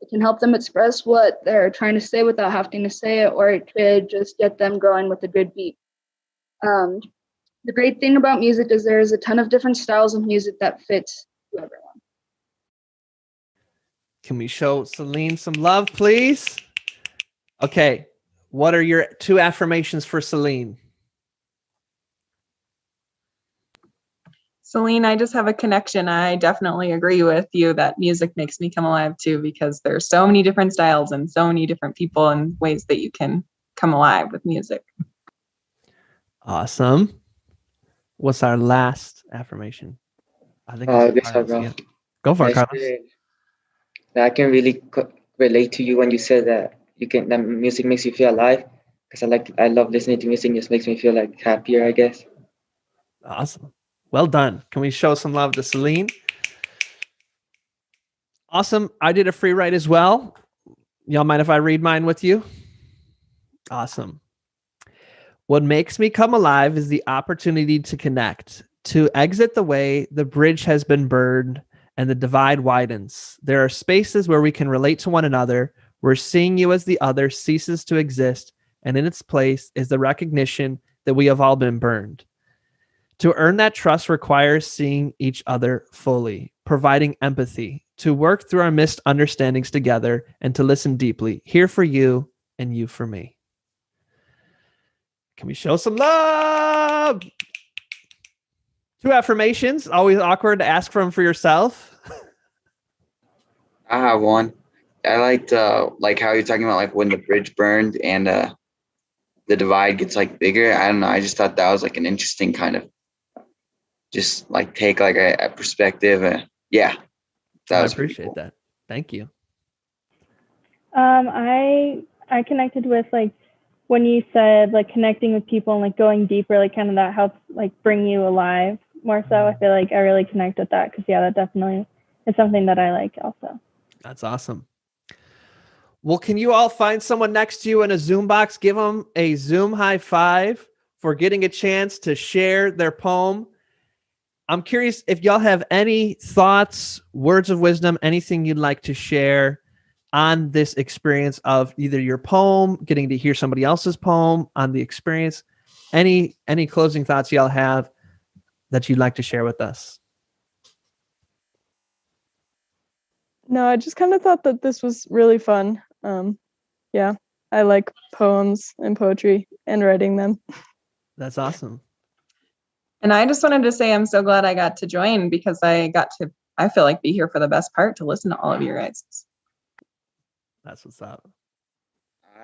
It can help them express what they're trying to say without having to say it, or it could just get them going with a good beat. The great thing about music is there's a ton of different styles of music that fits to everyone. Can we show Celine some love, please? Okay. What are your 2 affirmations for Celine? Celine, I just have a connection. I definitely agree with you that music makes me come alive too, because there's so many different styles and so many different people and ways that you can come alive with music. Awesome. What's our last affirmation? I think I guess I'll Carlos, go. yeah. Go for it, Carlos. I can really relate to you when you said that that music makes you feel alive because I love listening to music. It just makes me feel like happier, I guess. Awesome. Well done. Can we show some love to Celine? Awesome. I did a free write as well. Y'all mind if I read mine with you? Awesome. What makes me come alive is the opportunity to connect, to exit the way the bridge has been burned, and the divide widens. There are spaces where we can relate to one another, where seeing you as the other ceases to exist, and in its place is the recognition that we have all been burned. To earn that trust requires seeing each other fully, providing empathy, to work through our misunderstandings together, and to listen deeply, here for you and you for me. Can we show some love? 2 affirmations, always awkward to ask for yourself. I have one. I liked like how you're talking about like when the bridge burned and the divide gets like bigger. I don't know. I just thought that was like an interesting kind of just like take like a perspective. Yeah, that I was pretty appreciate cool. that. Thank you. I connected with like when you said like connecting with people and like going deeper, like kind of that helps like bring you alive more so. I feel like I really connect with that because yeah, that definitely is something that I like also. That's awesome. Well, can you all find someone next to you in a Zoom box? Give them a Zoom high five for getting a chance to share their poem. I'm curious if y'all have any thoughts, words of wisdom, anything you'd like to share on this experience of either your poem, getting to hear somebody else's poem, on the experience. Any closing thoughts y'all have that you'd like to share with us? No, I just kind of thought that this was really fun. Yeah, I like poems and poetry and writing them. That's awesome. And I just wanted to say I'm so glad I got to join because I feel like be here for the best part to listen to all of your guys. That's what's up.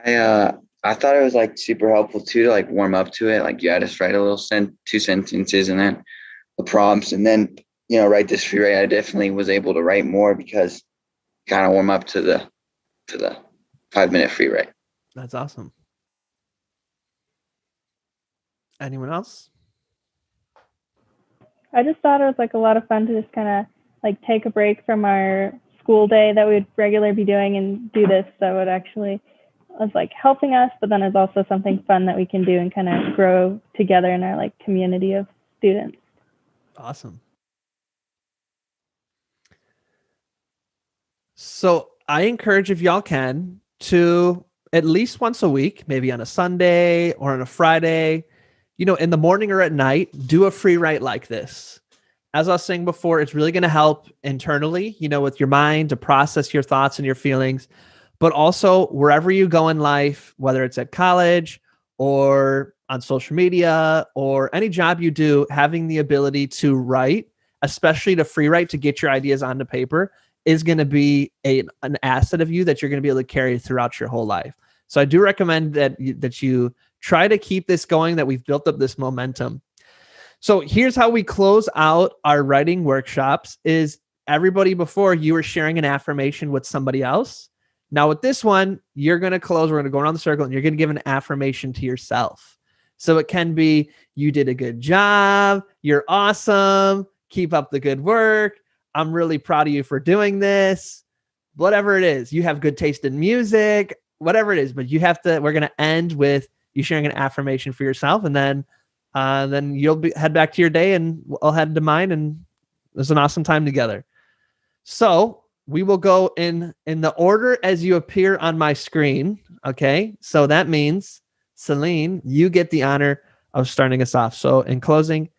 I thought it was like super helpful too to like warm up to it. Like you had us write a little 2 sentences and then the prompts and then write this free write. I definitely was able to write more because kind of warm up to the 5-minute free write. That's awesome. Anyone else? I just thought it was like a lot of fun to just kind of like take a break from our school day that we would regularly be doing and do this. So it actually was like helping us, but then it's also something fun that we can do and kind of grow together in our like community of students. Awesome. So I encourage, if y'all can, to at least once a week, maybe on a Sunday or on a Friday, in the morning or at night, do a free write like this. As I was saying before, it's really going to help internally, with your mind to process your thoughts and your feelings, but also wherever you go in life, whether it's at college or on social media or any job you do, having the ability to write, especially to free write, to get your ideas onto paper, is going to be an asset of you that you're going to be able to carry throughout your whole life. So I do recommend that you try to keep this going, that we've built up this momentum. So here's how we close out our writing workshops is everybody before you were sharing an affirmation with somebody else. Now with this one, you're going to close. We're going to go around the circle and you're going to give an affirmation to yourself. So it can be, you did a good job. You're awesome. Keep up the good work. I'm really proud of you for doing this. Whatever it is, you have good taste in music, whatever it is, but we're going to end with you sharing an affirmation for yourself. And then you'll head back to your day and I'll head to mine. And it was an awesome time together. So we will go in the order as you appear on my screen. Okay. So that means, Celine, you get the honor of starting us off. So in closing,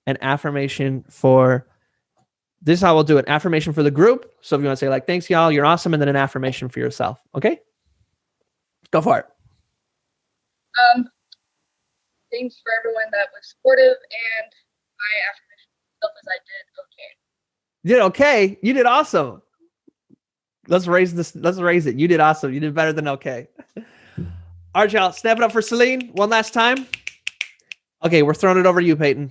an affirmation for this is how we'll do it. Affirmation for the group. So if you want to say like, thanks y'all, you're awesome. And then an affirmation for yourself. Okay. Go for it. Thanks for everyone that was supportive, and my affirmation for myself is I did okay. You did okay. You did awesome. Let's raise this. Let's raise it. You did awesome. You did better than okay. All right, y'all. Snap it up for Celine one last time. Okay, we're throwing it over to you, Peyton.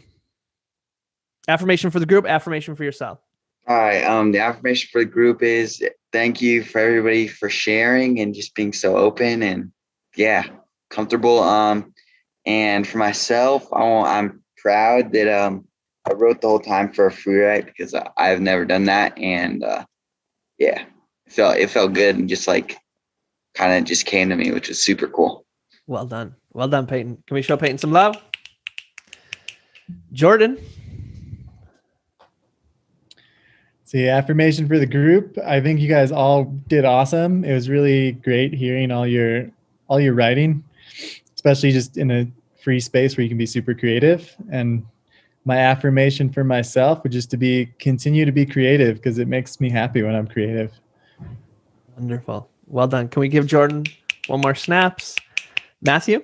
Affirmation for the group, affirmation for yourself. All right. The affirmation for the group is thank you for everybody for sharing and just being so open and comfortable. And for myself, I'm proud that I wrote the whole time for a free write because I've never done that, and it felt good and just like kind of just came to me, which was super cool. Well done, Peyton. Can we show Peyton some love? Jordan. See, affirmation for the group. I think you guys all did awesome. It was really great hearing all your writing, especially just in a free space where you can be super creative. And my affirmation for myself would just to continue to be creative, because it makes me happy when I'm creative. Wonderful. Well done. Can we give Jordan one more snaps? Matthew?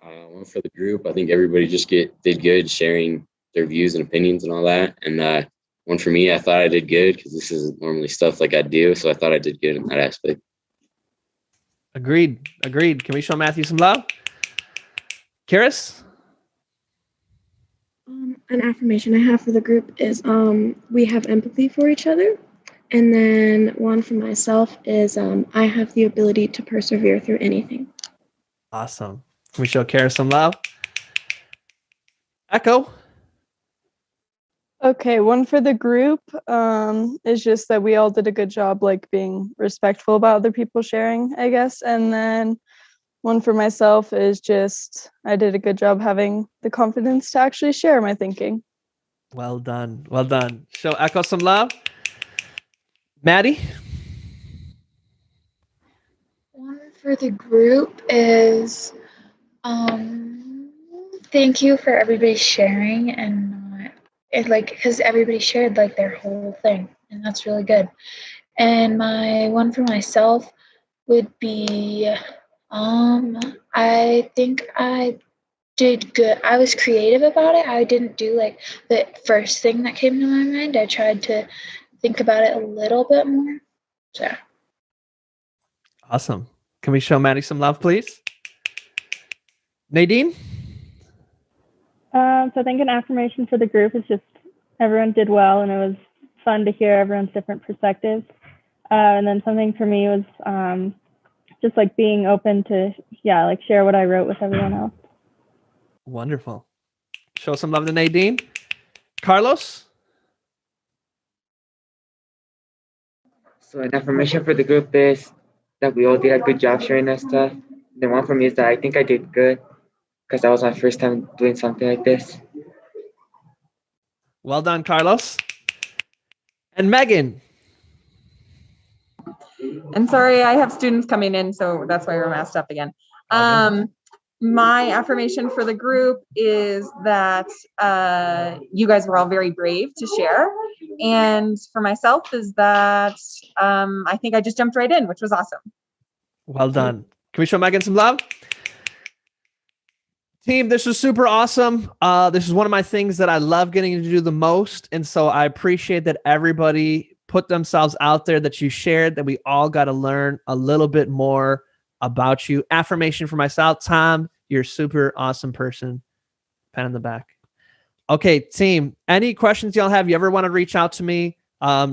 One for the group. I think everybody just did good sharing their views and opinions and all that. And one for me, I thought I did good because this isn't normally stuff like I do. So I thought I did good in that aspect. Agreed. Can we show Matthew some love? Karis? An affirmation I have for the group is we have empathy for each other. And then one for myself is I have the ability to persevere through anything. Awesome. Can we show Karis some love? Echo? Okay, one for the group is just that we all did a good job, like being respectful about other people sharing, I guess. And then one for myself is just I did a good job having the confidence to actually share my thinking. Well done. Show Echo some love. Maddie? One for the group is thank you for everybody sharing and because everybody shared like their whole thing, and that's really good. And my one for myself would be I think I did good. I was creative about it. I didn't do like the first thing that came to my mind. I tried to think about it a little bit more. So Awesome. Can we show Maddie some love, please? Nadine? So I think an affirmation for the group is just everyone did well, and it was fun to hear everyone's different perspectives. And then something for me was just like being open to, like share what I wrote with everyone else. Wonderful. Show some love to Nadine. Carlos? So an affirmation for the group is that we all did a good job sharing that stuff. The one for me is that I think I did good because that was my first time doing something like this. Well done, Carlos. And Megan? And sorry, I have students coming in, so that's why we're messed up again. My affirmation for the group is that you guys were all very brave to share. And for myself is that I think I just jumped right in, which was awesome. Well done. Can we show Megan some love? Team, this was super awesome. This is one of my things that I love getting to do the most. And so I appreciate that everybody put themselves out there, that you shared, that we all got to learn a little bit more about you. Affirmation for myself, Tom, you're a super awesome person. Pen in the back. Okay, team, any questions y'all have? You ever want to reach out to me?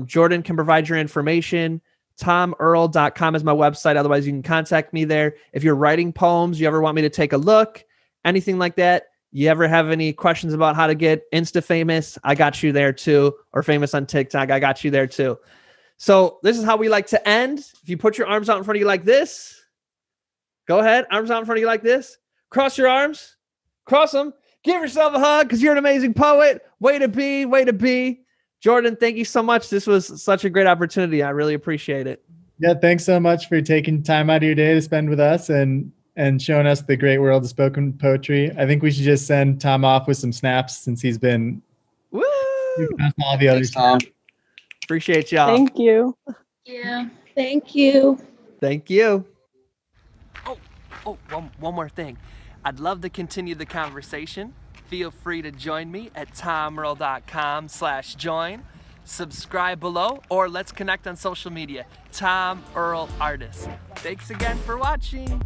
Jordan can provide your information. TomEarl.com is my website. Otherwise, you can contact me there. If you're writing poems, you ever want me to take a look, anything like that, you ever have any questions about how to get Insta famous, I got you there too. Or famous on TikTok, I got you there too. So this is how we like to end. If you put your arms out in front of you like this, go ahead, arms out in front of you like this. Cross your arms, cross them. Give yourself a hug because you're an amazing poet. Way to be. Jordan, thank you so much. This was such a great opportunity. I really appreciate it. Yeah, thanks so much for taking time out of your day to spend with us and showing us the great world of spoken poetry. I think we should just send Tom off with some snaps since he's been giving us all the other Tom. Appreciate y'all. Thank you. Yeah. Thank you. Thank you. One more thing. I'd love to continue the conversation. Feel free to join me at tomearl.com/join. Subscribe below, or let's connect on social media. Tom Earl Artist. Thanks again for watching.